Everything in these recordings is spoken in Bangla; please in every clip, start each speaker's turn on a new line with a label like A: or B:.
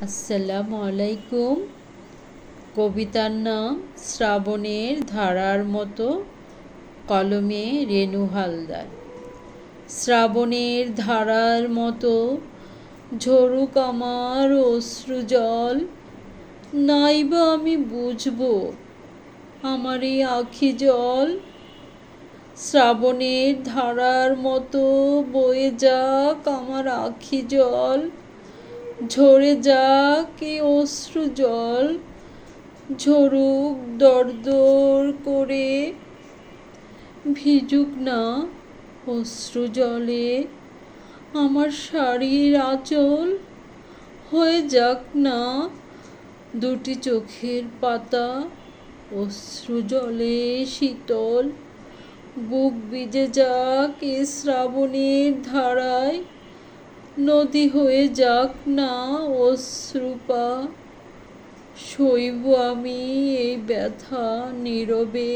A: আসসালামু আলাইকুম। কবিতার নাম শ্রাবণের ধারার মতো, কলমে রেনু হালদার। শ্রাবণের ধারার মতো ঝরুক আমার অশ্রু জল, নাইবা আমি বুঝবো আমার এই আখি জল। শ্রাবণের ধারার মতো বয়ে যাক আমার আখি জল, ঝরে যাক এ অশ্রু জল, ঝরুক দরদর করে। ভিজুক না অশ্রু জলে আমার শাড়ির আঁচল, হয়ে যাক না দুটি চোখের পাতা অশ্রু জলে শীতল। বুক ভিজে যাক এ শ্রাবণের ধারায়, নদী হয়ে যাক না অশ্রুপা। সইব আমি এই ব্যথা নীরবে,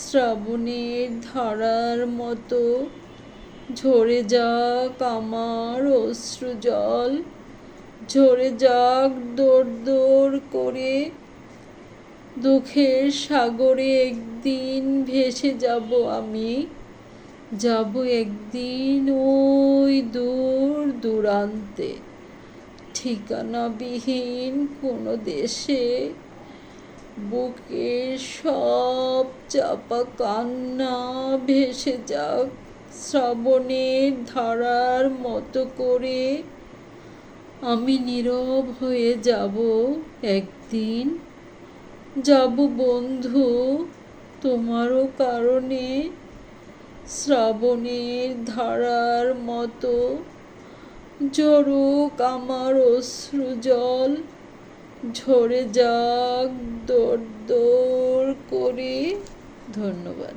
A: শ্রাবণের ধারার মতো ঝরে যাক আমার অশ্রু জল, ঝরে যাক দোর দোর করে। দুঃখের সাগরে একদিন ভেসে যাব আমি, যাব একদিন ওই দূর দূরান্তে, ঠিকানাবিহীন কোনো দেশে। বুকের সব চাপা কান্না ভেসে যাক শ্রাবণের ধারার মতো করে। আমি নীরব হয়ে যাব একদিন, যাব বন্ধু তোমারও কারণে। শ্রাবণের ধারার মতো ঝরুক আমার অশ্রু জল, ঝরে যাক দর দর করে। ধন্যবাদ।